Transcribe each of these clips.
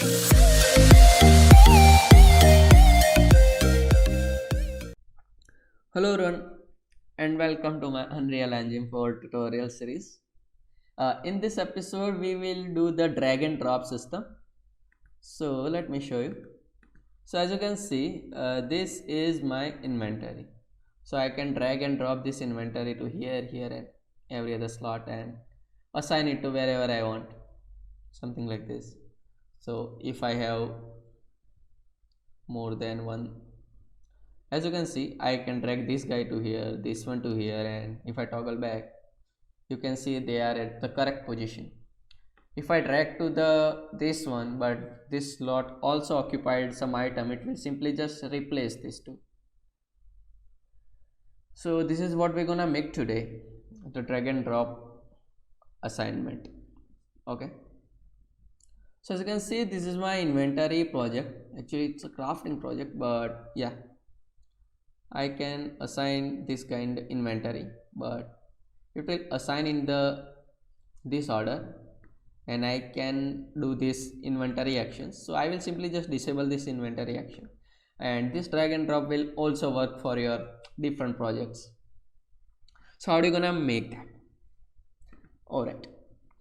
Hello everyone and welcome to my Unreal Engine 4 tutorial series. In this episode we will do the drag and drop system. So let me show you. So as you can see, this is my inventory. So I can drag and drop this inventory to here, here and every other slot and assign it to wherever I want. Something like this. So if I have more than one, as you can see, I can drag this guy to here, this one to here, and if I toggle back, you can see they are at the correct position. If I drag to the this one but this slot also occupied some item, it will simply just replace these two. So this is what we're gonna make today, the drag and drop assignment. Okay, so as you can see, this is my inventory project. Actually it's a crafting project, but yeah, I can assign this kind of inventory, but it will assign in this order, and I can do this inventory actions. So I will simply just disable this inventory action, and this drag and drop will also work for your different projects. So how are you gonna make that? Alright,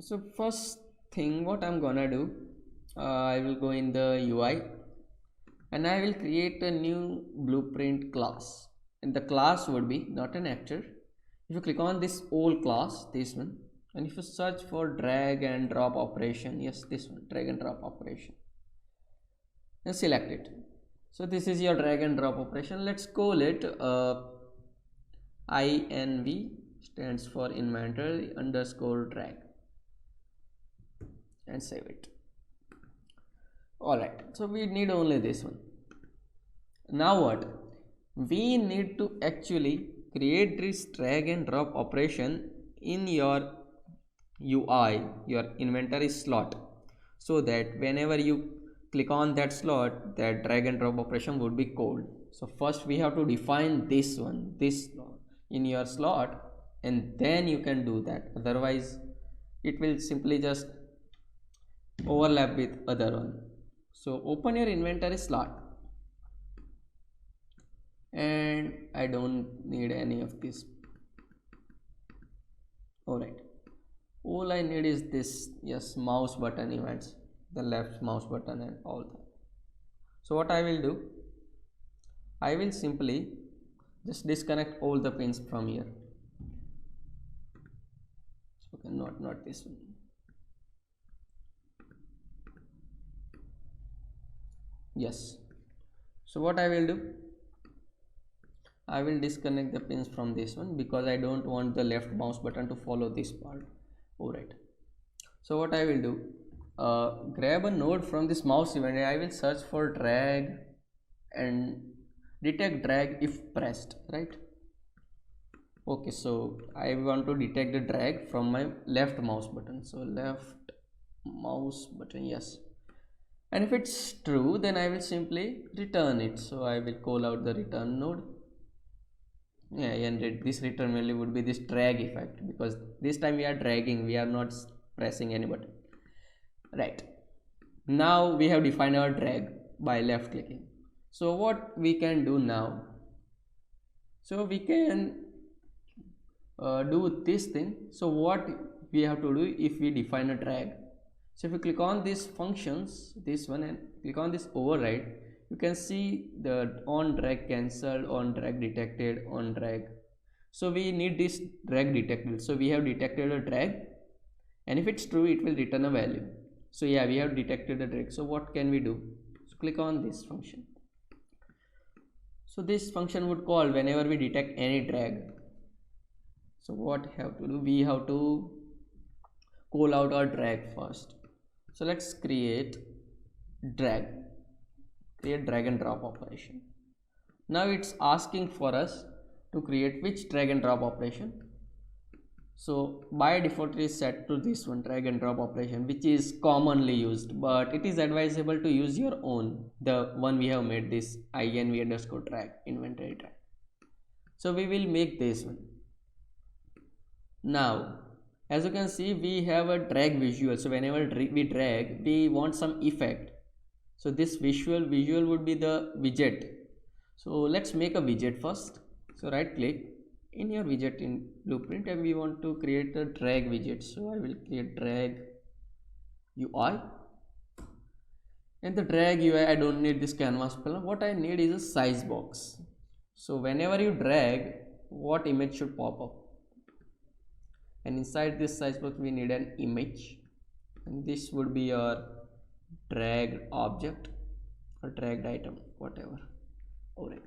so first thing what I'm gonna do, I will go in the UI and I will create a new blueprint class, and the class would be not an actor. If you click on this old class, this one, and if you search for drag and drop operation, yes, this one, drag and drop operation, and select it. So this is your drag and drop operation. Let's call it INV, stands for inventory underscore drag, and save it. Alright, so we need only this one. Now what? We need to actually create this drag and drop operation in your UI, your inventory slot, so that whenever you click on that slot, that drag and drop operation would be called. So first we have to define this one, this slot in your slot, and then you can do that. Otherwise it will simply just overlap with other one. So open your inventory slot, and I don't need any of this. Alright, all I need is this, yes, mouse button events, the left mouse button and all that. So what I will do, I will simply just disconnect all the pins from here. Okay, not this one. Yes, so what I will do, I will disconnect the pins from this one because I don't want the left mouse button to follow this part. Alright, so what I will do, grab a node from this mouse event. I will search for drag and detect drag if pressed, right? Okay, so I want to detect the drag from my left mouse button, so left mouse button, yes, and if it's true then I will simply return it. So I will call out the return node. Yeah, and this return value would be this drag effect, because this time we are dragging, we are not pressing any button. Right, now we have defined our drag by left clicking. So what we can do now, so we can do this thing. So what we have to do, if we define a drag, so if you click on these functions, this one, and click on this override, you can see the on drag cancelled, on drag detected, on drag. So we need this drag detected. So we have detected a drag, and if it's true it will return a value. So yeah, we have detected a drag. So what can we do? So click on this function. So this function would call whenever we detect any drag. So what have to do, we have to call out our drag first. So let's create drag and drop operation. Now it's asking for us to create which drag and drop operation. So by default it is set to this one, drag and drop operation, which is commonly used, but it is advisable to use your own, the one we have made, this inv underscore drag, inventory drag. So we will make this one. Now as you can see, we have a drag visual. So whenever we drag, we want some effect. So this visual would be the widget. So let's make a widget first. So right click in your widget in Blueprint, and we want to create a drag widget. So I will create drag UI, and the drag UI, I don't need this canvas panel. What I need is a size box. So whenever you drag, what image should pop up, and inside this size box we need an image, and this would be your dragged object or dragged item, whatever. Alright,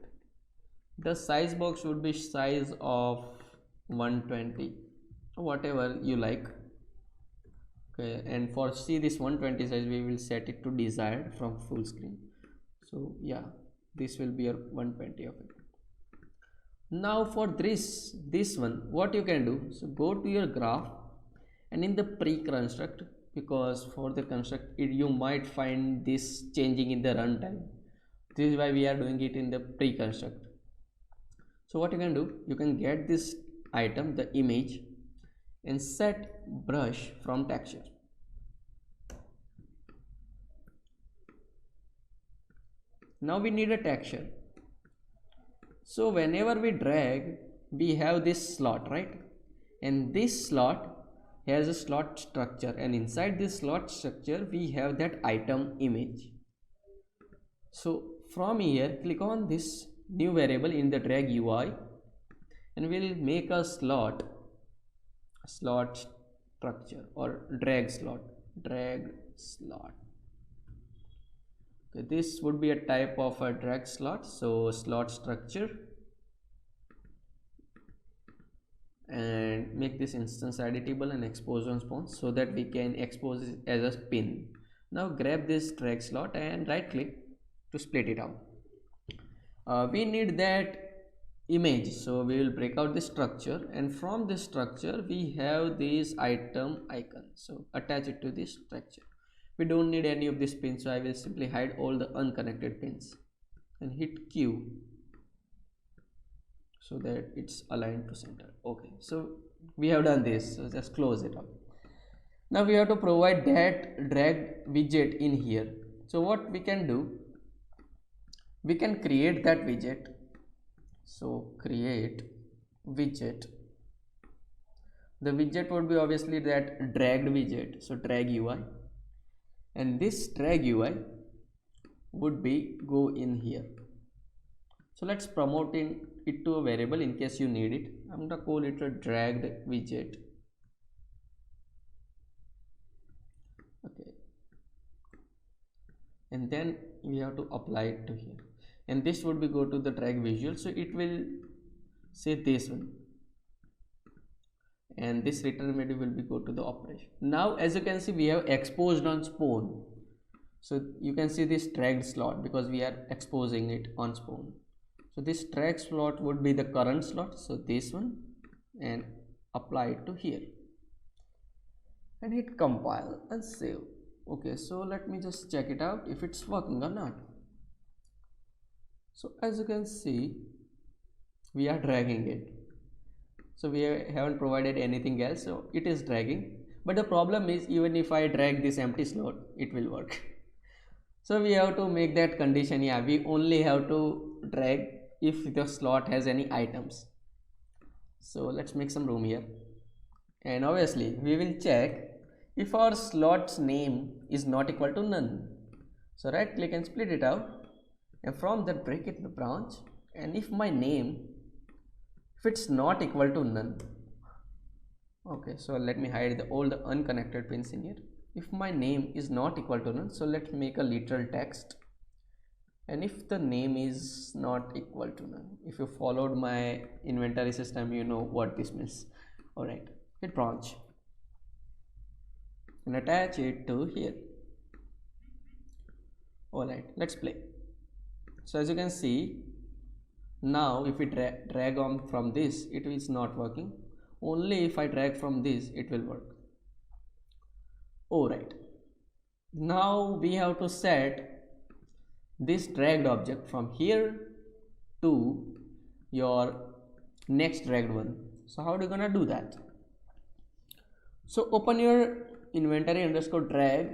the size box would be size of 120, whatever you like. Okay, and for see this 120 size, we will set it to desired from full screen. So yeah, this will be your 120 of it. Now for this one, what you can do, so go to your graph, and in the pre-construct, because for the construct you might find this changing in the runtime. This is why we are doing it in the pre-construct. So what you can do, you can get this item, the image, and set brush from texture. Now we need a texture. So whenever we drag, we have this slot, right? And this slot has a slot structure, and inside this slot structure we have that item image. So from here, click on this new variable in the drag UI, and we'll make a slot structure or drag slot. Okay, this would be a type of a drag slot. So slot structure, and make this instance editable and expose on spawn so that we can expose it as a pin. Now grab this drag slot and right click to split it out. We need that image, so we will break out this structure, and from this structure we have this item icon. So attach it to this structure. We don't need any of these pins, so I will simply hide all the unconnected pins and hit Q so that it's aligned to center. Okay, so we have done this, so just close it up. Now we have to provide that drag widget in here. So what we can do, we can create that widget. So create widget. The widget would be obviously that dragged widget, so drag UI, and this drag UI would be go in here. So let's promote it to a variable in case you need it. I'm gonna call it a dragged widget. Okay, and then we have to apply it to here, and this would be go to the drag visual, so it will say this one, and this return value will be go to the operation. Now as you can see, we have exposed on spawn, so you can see this dragged slot because we are exposing it on spawn. So this drag slot would be the current slot, so this one, and apply it to here and hit compile and save. Okay, so let me just check it out if it's working or not. So as you can see, we are dragging it, so we haven't provided anything else, so it is dragging. But the problem is, even if I drag this empty slot, it will work. So we have to make that condition. Yeah, we only have to drag if the slot has any items. So let's make some room here, and obviously we will check if our slot's name is not equal to none. So right click and split it out, and from that break it in the branch, and if my name, if it's not equal to none, okay, so let me hide all the unconnected pins in here. If my name is not equal to none, so let's make a literal text, and if the name is not equal to none, if you followed my inventory system, you know what this means. All right, hit branch and attach it to here. All right, let's play. So as you can see, now if we drag on from this, it is not working. Only if I drag from this, it will work. All right, now we have to set this dragged object from here to your next dragged one. So how are you gonna do that? So open your inventory underscore drag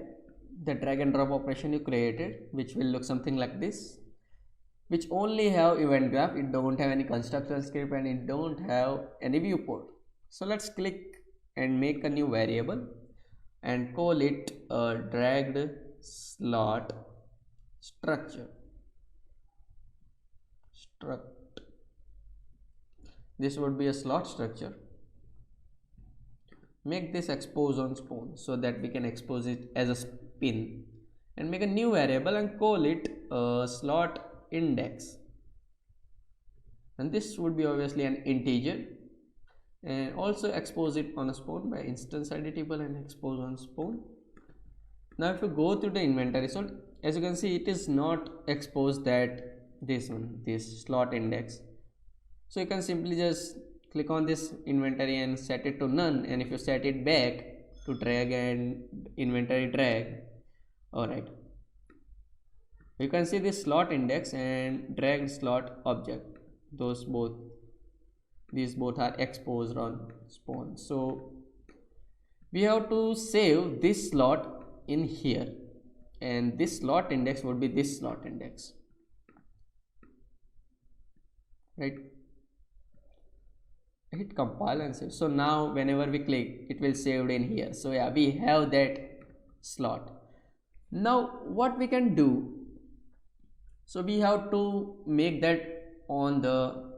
the drag and drop operation you created, which will look something like this, which only have event graph. It don't have any constructor script and it don't have any viewport. So let's click and make a new variable and call it a dragged slot structure. This would be a slot structure. Make this expose on spawn so that we can expose it as a spin, and make a new variable and call it a slot index, and this would be obviously an integer, and also expose it on a spawn by instance editable and expose on spawn. Now if you go to the inventory, so as you can see it is not exposed that this slot index. So you can simply just click on this inventory and set it to none, and if you set it back to drag and inventory drag, alright, you can see this slot index and drag slot object, these both are exposed on spawn. So we have to save this slot in here, and this slot index would be this slot index, right? Hit compile and save. So now whenever we click, it will save in here. So yeah, we have that slot. Now what we can do, so we have to make that on the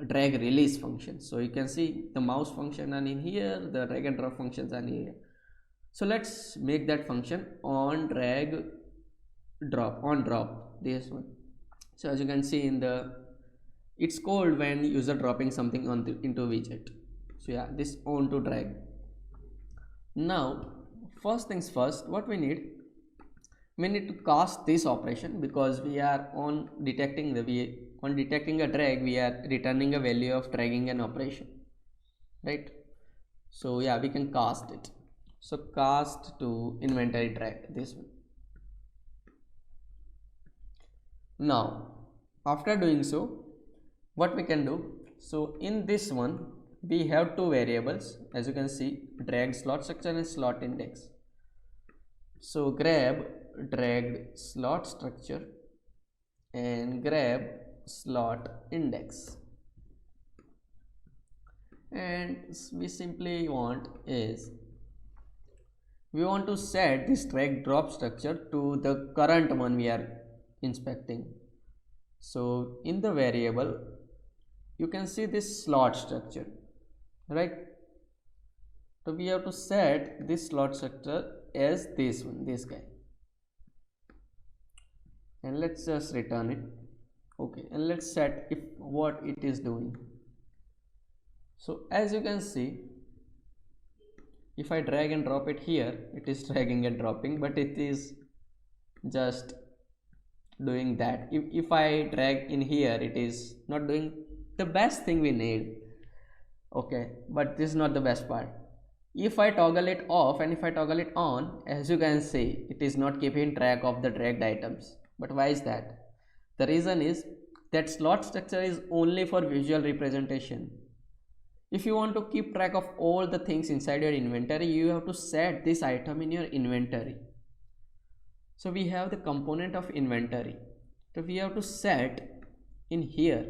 drag release function. So you can see the mouse function are in here, the drag and drop functions are in here. So let's make that function on drag drop, on drop, this one. So as you can see in the, it's called when user dropping something on into widget. So yeah, this on to drag. Now first things first, what we need to cast this operation, because we are on detecting a drag, we are returning a value of dragging an operation, right? So yeah, we can cast it. So cast to inventory drag, this one. Now after doing so, what we can do, so in this one we have two variables, as you can see, drag slot structure and slot index. So grab dragged slot structure and grab slot index, and we simply want to set this drag drop structure to the current one we are inspecting. So in the variable you can see this slot structure, right? So we have to set this slot structure as this one, this guy, and let's just return it. Okay, and let's set if what it is doing. So as you can see, if I drag and drop it here, it is dragging and dropping, but it is just doing that. If I drag in here, it is not doing the best thing we need. Okay, but this is not the best part. If I toggle it off and if I toggle it on, as you can see, it is not keeping track of the dragged items. But why is that? The reason is that slot structure is only for visual representation. If you want to keep track of all the things inside your inventory, you have to set this item in your inventory. So we have the component of inventory. So we have to set in here.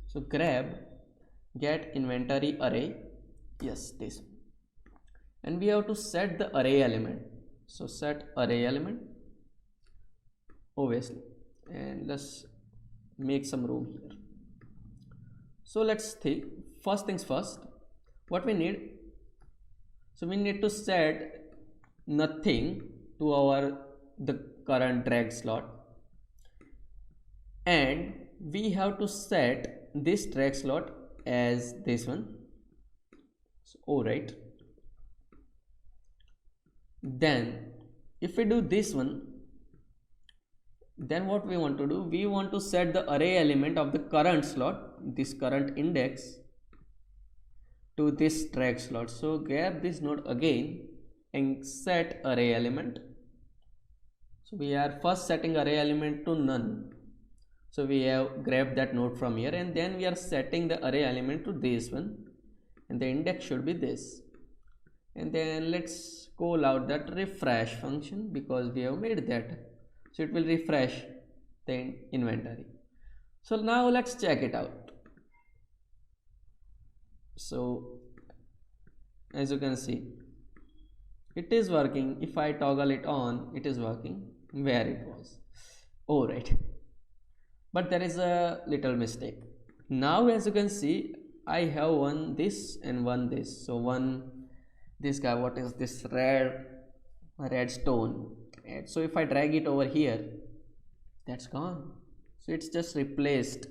So grab get inventory array, yes, this, and we have to set the array element. So set array element, obviously, and let's make some room here. So let's think, first things first, what we need, so we need to set nothing to the current drag slot, and we have to set this drag slot as this one. So alright, then if we do this one, then what we want to do, we want to set the array element of the current slot, this current index, to this drag slot. So grab this node again and set array element. So we are first setting array element to none. So we have grabbed that node from here, and then we are setting the array element to this one, and the index should be this. and then let's call out that refresh function because we have made that, so it will refresh the inventory. So now let's check it out. So as you can see, it is working. If I toggle it on, it is working where it was. All right, but there is a little mistake. Now as you can see, I have one this and one this. So one this guy, what is this red stone, and so if I drag it over here, that's gone. So it's just replaced.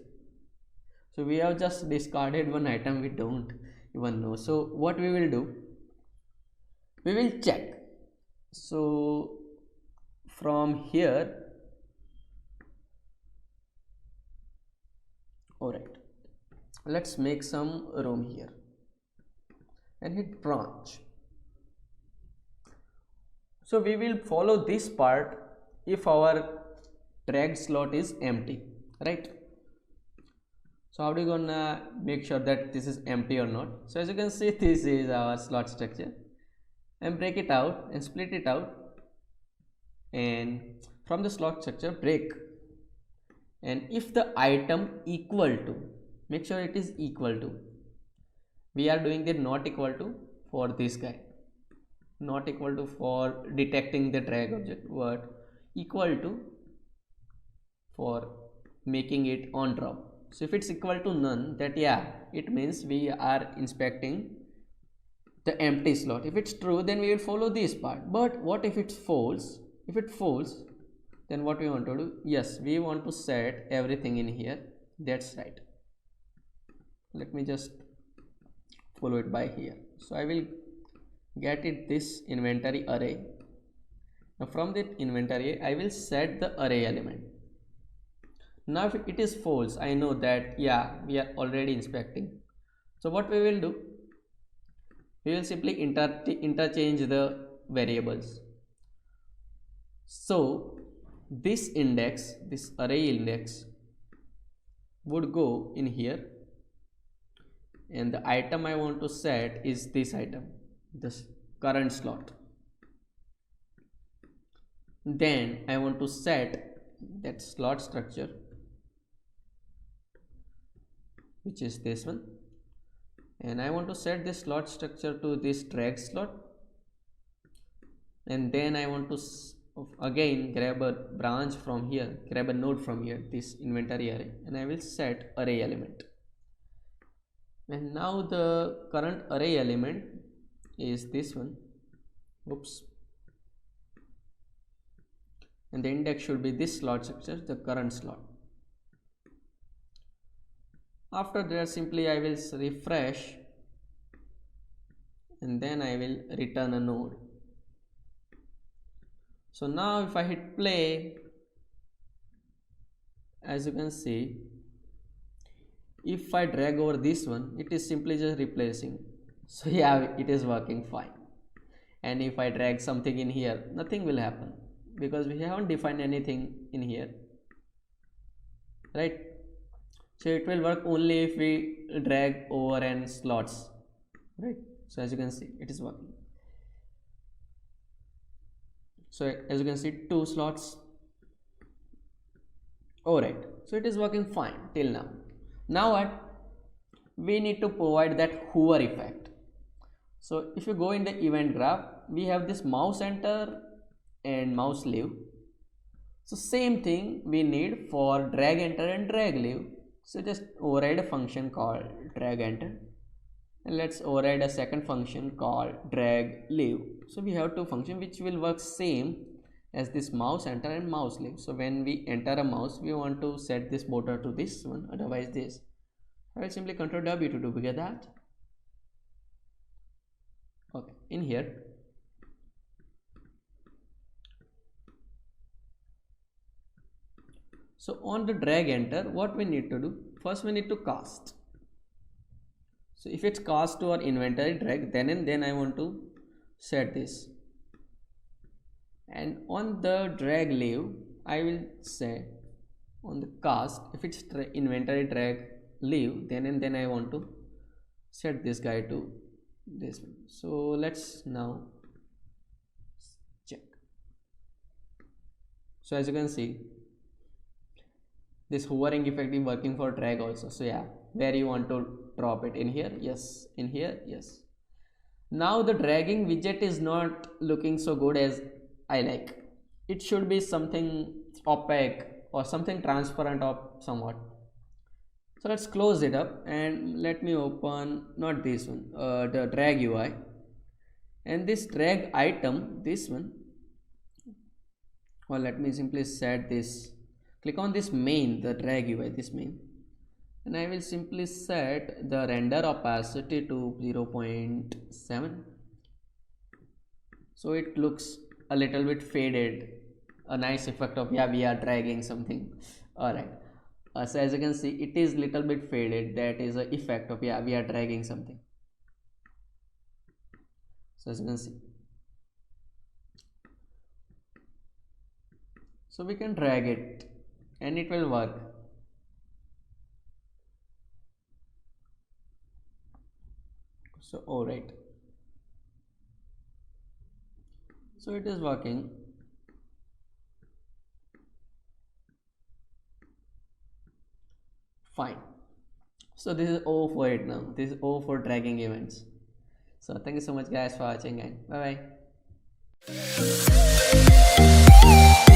So we have just discarded one item we don't even know. So what we will do, we will check. So from here, all right, let's make some room here and hit branch. So we will follow this part if our drag slot is empty, right? So how do you gonna make sure that this is empty or not? So as you can see, this is our slot structure, and break it out and split it out, and from the slot structure break, and if the item equal to, make sure it is equal to, we are doing the not equal to for this guy, not equal to for detecting the drag object, but equal to for making it on drop. So if it's equal to none, that yeah, it means we are inspecting the empty slot. If it's true, then we will follow this part. But what if it's false? If it false, then what we want to do? Yes, we want to set everything in here. That's right. Let me just follow it by here. So I will get it this inventory array. Now from that inventory, I will set the array element. Now if it is false, I know that yeah, we are already inspecting. So what we will do, we will simply interchange the variables. So this index, this array index would go in here, and the item I want to set is this item, this current slot. Then I want to set that slot structure, which is this one, and I want to set this slot structure to this drag slot, and then I want to again grab a branch from here, grab a node from here, this inventory array, and I will set array element. And now the current array element is this one, oops, and the index should be this slot structure, the current slot. After that, simply I will refresh, and then I will return a node. So now if I hit play, as you can see, if I drag over this one, it is simply just replacing. So yeah, it is working fine. And if I drag something in here, nothing will happen because we haven't defined anything in here, right? So it will work only if we drag over and slots, right? So as you can see, it is working. So as you can see, 2 slots. Alright, so it is working fine till now. Now what? We need to provide that hover effect. So if you go in the event graph, we have this mouse enter and mouse leave. So same thing we need for drag enter and drag leave. So just override a function called drag enter, and let's override a second function called drag leave. So we have 2 functions which will work same as this mouse enter and mouse leave. So when we enter a mouse, we want to set this border to this one, otherwise this. I will simply Ctrl W to duplicate that. Okay, in here, so on the drag enter, what we need to do? First we need to cast. So if it's cast to our inventory drag, then and then I want to set this. And on the drag leave, I will say on the cast, if it's inventory drag leave, then and then I want to set this guy to this one. So let's now check. So as you can see, this hovering effect is working for drag also. So yeah, where you want to drop it, in here, yes, in here, yes. Now the dragging widget is not looking so good as I like. It should be something opaque or something transparent or somewhat. So let's close it up and let me open not this one, the drag UI, and this drag item, this one, or let me simply set this, click on this main, the drag UI, this main, and I will simply set the render opacity to 0.7, so it looks a little bit faded, a nice effect of, yeah, we are dragging something. All right, so as you can see, it is little bit faded. That is a effect of, yeah, we are dragging something. So as you can see, so we can drag it and it will work. So all right, so it is working. Fine. So this is all for it now. This is all for dragging events. So thank you so much guys for watching, and bye bye.